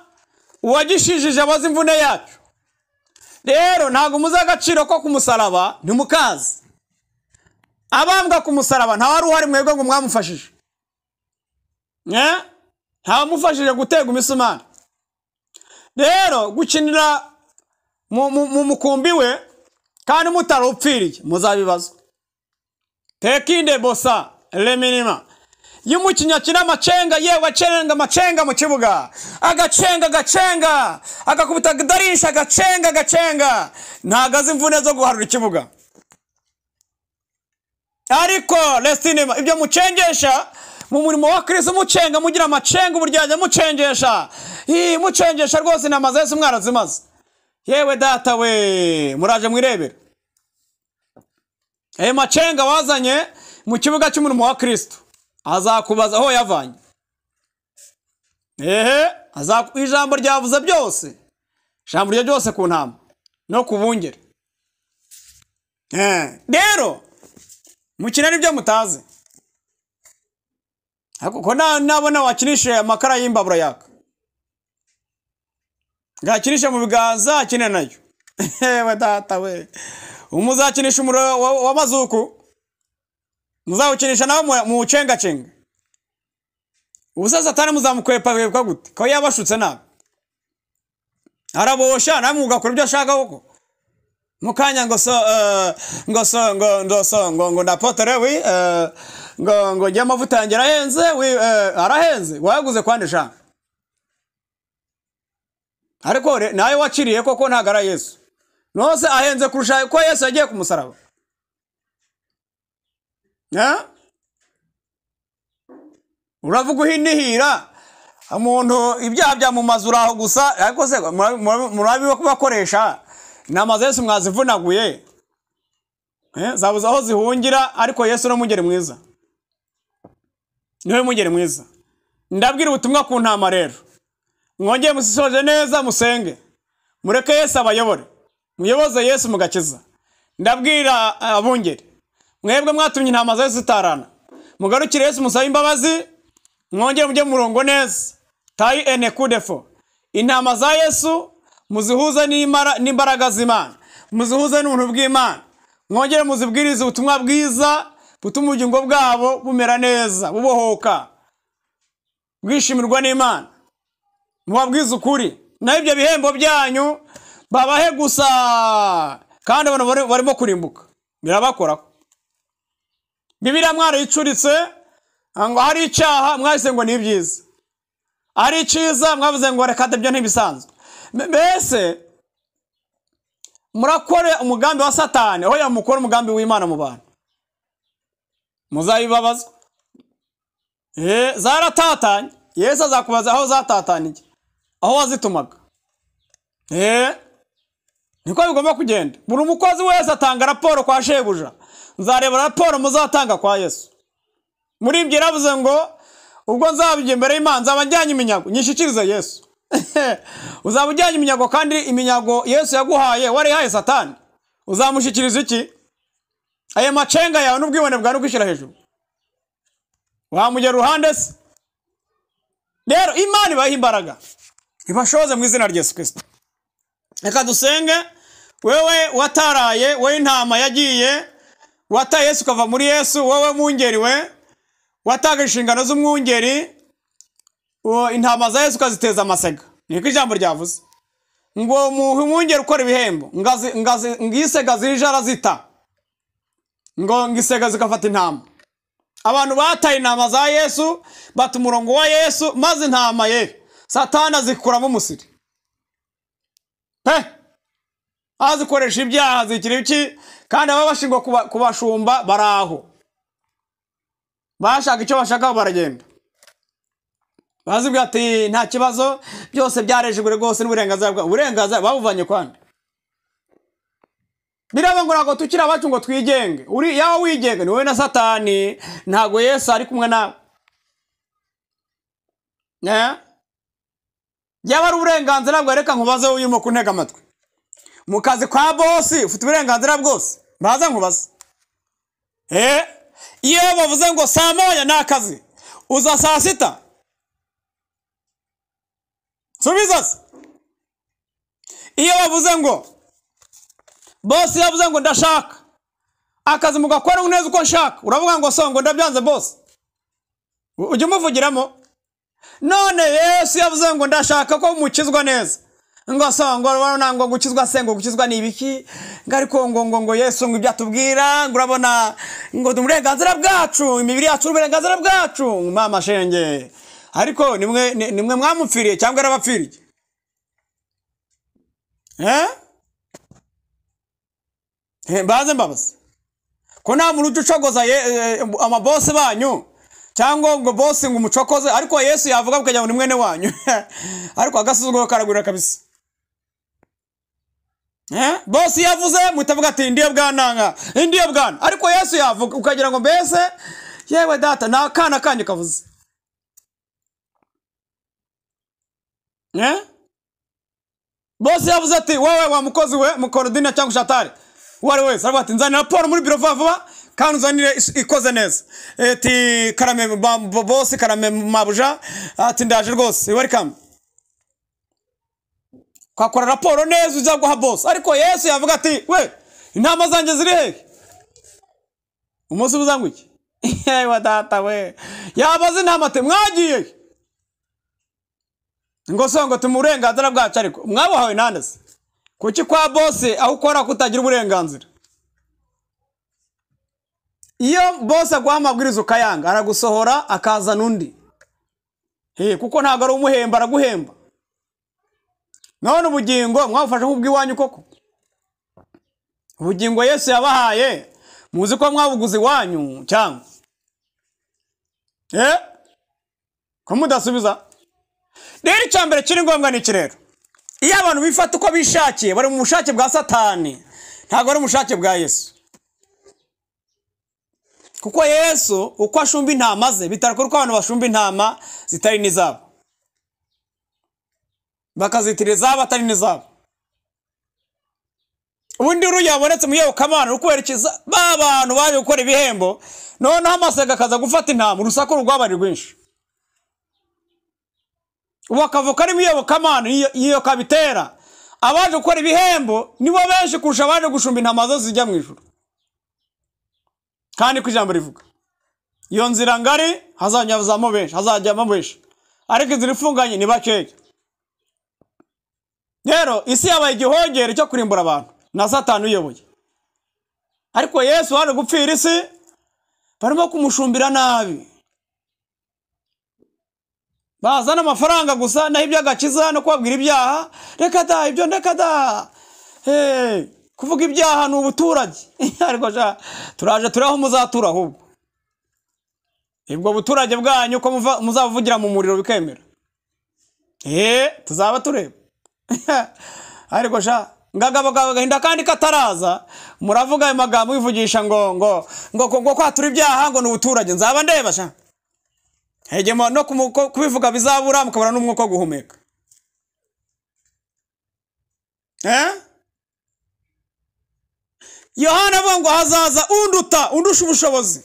uwagishijije abaza imvune yacu. Rero ntago muza agaciro ko kumusaraba ntimukazi. Abambwa kumusaraba nta wari uhari mwebwe ngo mwamufashije. Nta mufashije gutega imisumari. Rero gukinira mu mukumbi we kandi mutarupfiriye muzabibazwa. Tekinde bosa leminima. Yumukinya kina amacenga, yewe acenga mu kibuga. Agacenga agakubita darisha agacenga ntagaze imvune zo guharura ikibuga. Ariko lestinema ibyo mucengesha mu murimo wa Kristo, mucenga mugira amacenga uburyajya mucengesha rwose namaze Yesu mwarazimaze. Yewe data we, muraje mwirebera. Macenga wazanye mu kibuga cy'umurimo wa Kristo azakubaza aho yavanye. Ijambo ryavuze byose. Ijambo rya byose ku ntama no kubungere. Rero mukina nibyo mutazi. Ko nabona wakinishe amakara y'imbabura yaka. Ngakinisha mu biganza akine nayo. We data we. Umuzakinisha umuro wa mazuku. Muzawukinisha nawe mu cenga. Ubusa Satani muzamukwepa gute? Ko yabashutse nabi. Arabosha namwe ugakora ibyo ashaka koko. Mukanya ngo ndapotere wi ngo jya amavuta yanjye arahenze arahenze wayaguze kwandisha. Ariko nawe waciriye koko ntagara Yesu. Nose ahenze kurusha ko Yesu yagiye ku musaraba. Uravuga uhinihira umuntu ibyaha byamumazura aho gusa, ariko se murabiwe kubakoresha inama za Yesu mwazivunaguye, zabuze aho zihungira, ariko Yesu no mungeri mwiza, niwe mungeri mwiza. Ndabwira ubutumwa ku ntama rero, mwongeye musisoje neza, musenge, mureke Yesu abayobore, muyoboze Yesu mugakiza. Ndabwira abungeri, mwebwe mwatumye intama za Yesu zitarana, mugarukire Yesu musabe imbabazi, mwongere mujye murongo neza. Tayi ene kudefo, intama za Yesu muzihuze n'imbaraga z'Imana, muzihuze n'ubuntu bw'Imana, mwongere muzibwirize ubutumwa bwiza butuma ubugingo bwabo bumera neza, bubohoka, bwishimirwa n'Imana. Mubabwize ukuri, naho ibyo bihembo byanyu babahe gusa, kandi abantu barimo kurimbuka birabakoraho. Bibiliya mwarayicuritse ngo hari icyaha mwahise ngo ni ibyiza, ari iciza mwavuze ngo reka byo ntibisanzwe. Mbese murakore umugambi wa Satani aho yamukora umugambi w'Imana mu bantu, muzabibabazwa. Zaratatanye, Yesu azakubaza aho zatataniye, aho wazitumaga. Niko bigomba kugenda. Buri mukozi wese atanga raporo kwa shebuja, nzareba raporo muzatanga kwa Yesu. Muri ibyo yaravuze ngo ubwo nzabijye imbere y'Imana nzabajyanye iminyago nyishikirize Yesu. Uzabujyanye iminyago, kandi iminyago Yesu yaguhaye warihaye Satani, uzamushikiriza iki? Aya macenga yawe n'ubwibone bwawe n'ukwishyira hejuru, wamugera ruhande se? Rero Imana ibaha imbaraga, ibashoze mu izina rya Yesu Kristo. Reka dusenge. Wewe wataraye, wewe intama yagiye, wataye Yesu ukava muri Yesu, wowe mungeri we wataga inshingano z'umwungeri, intama za Yesu ukaziteza amasega. Niko ijambo ryavuze ngo umwungeri ukora ibihembo, ngisega zijara zita, ngo ngisega zikafata intama. Abantu bataye intama za Yesu bata umurongo wa Yesu, maze intama ye Satani azikuramo umusiri, azikoresha ibyaha zikiri iki, kandi aba bashingwa kubashumba baraho, bashaka icyo bashaka baragenda, bazibwira ati nta kibazo, byose byarejejwe rwose n'uburenganzira bwa uburenganzira babuvanye kwande. Biraba ngo ntago tukira abacu ngo twigenge, uri yawe wigenge ni wowe na Satani, ntago Yesu ari kumwe nawe. Yaba ari uburenganzira bwa, reka nkubaze uyimo kuntega amatwi. Mu kazi kwa bosi ufite uburenganzira bwose, baza nkubaze. Iyo bavuze ngo saa moya ni akazi, uza saa sita, subiza se. Iyo bavuze ngo bosi yavuze ngo ndashaka akazi mugakora neza uko nshaka, uravuga ngo so ngo ndabyanze bosi, ujye umuvugiramo. None Yesu yavuze ngo ndashaka ko mukizwa neza, ngo so ngo gukizwa se, ngo gukizwa ni ibiki, ariko ngo Yesu ngo ibyatubwira, ngo urabona ngo uburenganzira bwacu, imibiri yacu uburenganzira bwacu. Mama shenge, ariko nimwe mwamupfiriye cyangwa yarabapfiriye? Baze mbabaza ko nta muntu ucogoza amabose banyu, cyangwa ngo bosi ngo umucokoze, ariko Yesu yavuga ukajya ngo ni mwene wanyu. Ariko agasuzuguro karagurira kabisa. Bosi yavuze mutavuga ati ndiye bwananga, ndiye bwana, ariko Yesu yavuga ukagira ngo mbese yewe data na kana kanje kavuze. Bosi yavuze ati wowe wa mukozi we mukorodina cyangwa shatari wari wese, aravuga ati nzanira raporo muri biro vuba kandi uzanire ikoze neza. Ati karame bosi, karame mabuja, ati ndaje rwose, welcome. Kwakora raporo neza uza guha bosi, ariko Yesu yavuga ati we intama zanjye ziri hehe? Umunsi uzangu iki? Yewe data we, yabaze intama te mwagiye ngo songo tumurenganzira bwacu, ariko mwabahawe nande se? Kuki kwa bosi aho ukora kutagira uburenganzira? Iyo bosi aguha amabwiriza ukayanga, aragusohora akazana undi. Kuko ntago ari umuhemba, araguhemba. None ubugingo mwafashe nk'ubwiwanyu koko? Ubugingo Yesu yabahaye muzi ko mwabuguze iwanyu cyangwa? Ko mudasubiza? rero icyambere kiri ngombwa ni kirero iyo abantu bifata uko bishakiye bari mu bushake bwa Satani ntago ari umushake bwa Yesu kuko Yesu uko ashumba intama ze bitarakora uko abantu bashumba intama zitari nizabo bakazitiriza batari nizabo ubundi ruyabonetse mu yokamana ukwerekeza babantu baje gukora ibihembo none amasega kaza gufata intama urusaku rwabari rwinshi ubakavuka ari mu yokamana iyo kabitera abaje gukora ibihembo nibo benshi kurusha abaje gushumba intama zo zijya mu ijuru kandi kwijambo rivuga iyo nzira ngari hazanyazamo benshi hazajyamo benshi ariko inzira ifunganye ni bakeya rero isi yabaye igihogere cyo kurimbura abantu na Satani uyoboye ariko Yesu waje gupfira isi barimo kumushumbira nabi bazana amafaranga gusa naho iby'agakiza no kubabwira ibyaha reka da ibyo ndeka da kuvuga ibyaha ni ubuturage ariko turaje turaho muzatura ahubwo ibwo buturage bwanyu ko muzavugira mu muriro bikemera tuzaba tureba ariko ngagabo gahinda kandi kataraza muravuga ayo magambo wivugisha ngo kwatura ibyaha ngo ni ubuturage nzaba ndeba hegemo no kubivuga bizabura mukabona n'umwuka wo guhumeka Yohana avuga ngo hazaza undusha ubushobozi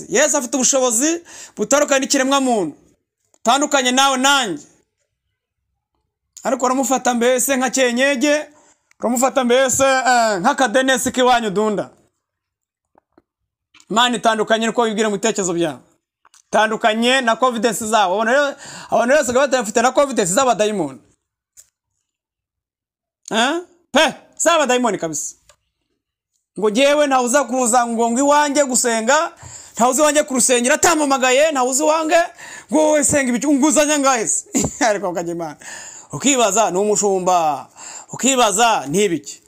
Yesu afite ubushobozi butandukanye n'ikiremwa muntu tandukanye nawe nanjye ariko uramufata mbese nka cyenyege uramufata mbese nk'akadenesi k'iwanyu dunda Imana itandukanye niko wibwira mu bitekerezo byawe tandukanye na confidence zabo abantu bose bafite na confidence z'abadayimoni z'abadayimoni kabisa ngo jewe ntawuza kuza ngo iwanjye gusenga ntawuzi wanjye kurusengera atamamagaye ntawuzi wanjye ngo wesenga ibicunguzanya ngahise ariko kagimana ukibaza ni umushumba ukibaza ntibiki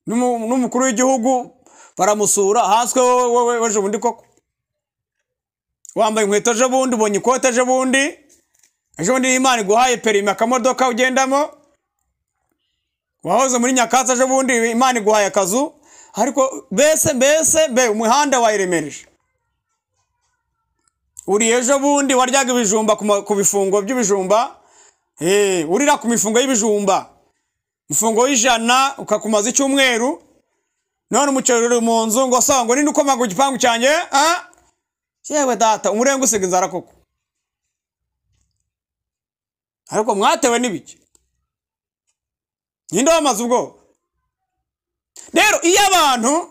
n'umukuru w'igihugu baramusura haswe wowe weje bundi koko wambaye inkweto ejo bundi ubonye ikote ejo bundi Imana iguhaye perimi akamodoka ugendamo wahoze muri Nyakatsi ejo bundi Imana iguhaye akazu ariko mbese umuhanda wayiremereje uri ejo bundi waryaga ibijumba ku bifungo by'ibijumba urira ku mifungo y'ibijumba mufungo w'ijana ukakumaza icyumweru none umuceri uri mu nzu ngo sawa ngo ninde ukomaga igipangu cyanjye yewe data umurengo usiga inzara koko ariko mwatewe n'ibiki ninde wamaze ubwo rero iyo abantu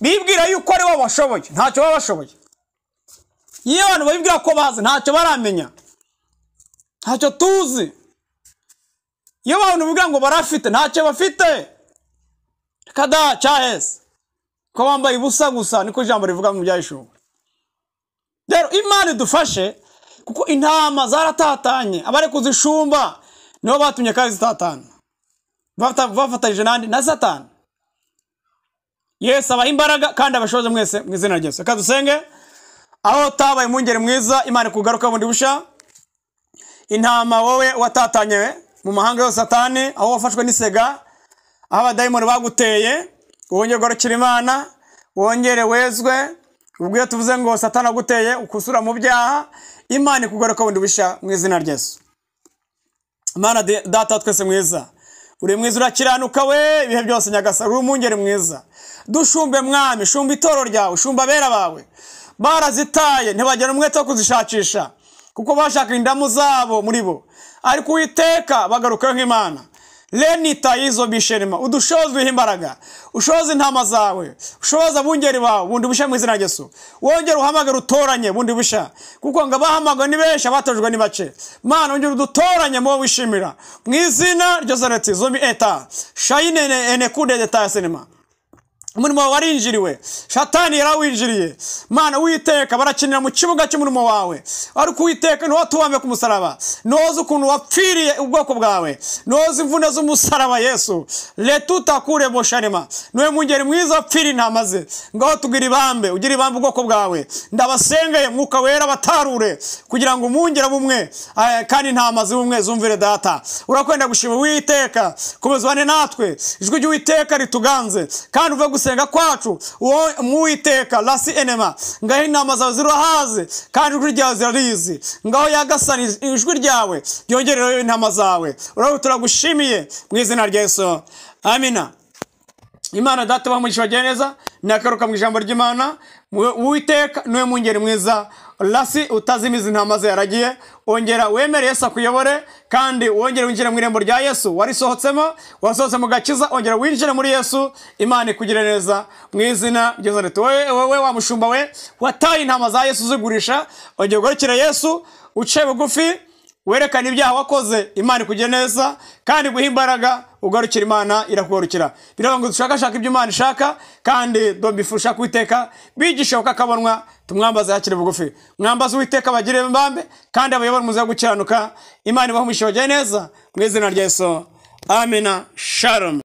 bibwira yuko ari bo bashoboye ntacyo baba bashoboye iyo abantu babibwira ko bazi ntacyo baramenya ntacyo tuzi iyo abantu bivuga ngo barafite ntacyo bafite kada cyaheze ko bambaye ubusa gusa niko ijambo rivuga mu byayishuwe rero Imana idufashe kuko intama zaratatanye abari kuzishumba nibo batumye kandi zitatana bafatanyije na Satani Yesu abaha imbaraga kandi abashoboze mwese mu izina rya Yesu kadusenge aho tabaye mungere mwiza Imana kugaruka bundi busha intama wowe watatanye mu mahanga yose Satani aho wafashwe n'isega aho abadayimoni baguteye wongere garukira Imana wongere wezwe ubwo tuvuze ngo Satani aguteye ukusura mu byaha Imana kugaruka bundi busha mu izina rya Yesu Imana data twese mwiza uri mwiza urakiranuka we ibihe byose Nyagasani uri umungere mwiza dushumbe mwami shumba itoro ryawe shumba bera bawe barazitaye ntibagera umwete wo kuzishakisha kuko bashaka indamu zabo muri bo ariko Uwiteka bagaruka nk'Imana lenita yizo bisherima udushoze imbaraga ushoze intama zawe ushoza abungeri bawe bundi busha mu izina rya Yesu wongere uhamagara utoranye bundi busha kuko ngo abahamagara ni benshi abatojwe ni bake Mana wongere udutoranye mu wishimira mu izina rya Zareti zomi eta shayine ene kude deta sinema umurimo wawe warinjiriwe, Satani yarawinjiriye. Mana Uwiteka, barakinira mu kibuga cy'umurimo wawe, ariko Uwiteka ni watubambe ku musaraba, noza ukuntu wapfiriye ubwoko bwawe, noza imvune z'umusaraba Yesu, letutakure bosharema, niwe mungeri mwiza wapfira intama ze, ngaho tugira ibambe, ugira ibambe ubwoko bwawe. Ndabasengeye Mwuka Wera batarure kugira ngo umungera bumwe, kandi intama z'ubumwe zumvire data. Urakwenda gushima Uwiteka, komezwane natwe, ijwi ry'Uwiteka rituganze, kandi uve gusenga kwacu Uwiteka lasi enema, ngaho intama zawe zirahaze kandi ijwi ryawe zirarizi, ngaho yagasani ijwi ryawe ryongerereyo intama zawe. Turagushimiye mu izina rya Yesu, amina. Imana data bamugisha bagire neza, nakaruka mu ijambo ry'Imana. Uwiteka niwe mungeri mwiza, lasi utazimiza intama ze yaragiye. Ongera wemere Yesu akuyobore, kandi wongere winjire mu irembo rya Yesu warisohotsemo, wasohotse mu gakiza. Ongera winjire muri Yesu, Imana ikugire neza mu izina rya Yesu. Wowe wa mushumba we wataye intama za Yesu zigurisha, ongera ugorokere Yesu, uce bugufi, werekana ibyaha wakoze, Imana ikugire neza kandi guha imbaraga. Ugarukira Imana irakugarukira. Biraba ngo dushaka ibyo Imana ishaka, kandi dombifusha Uwiteka bigisha ukakabonwa. Tumwambaze hakiri bugufi, mwambaze Uwiteka bagire mbambe, kandi abayobora muze gukiranuka. Imana ibahumishe bagire neza mu izina rya Yesu, amina. Shalom.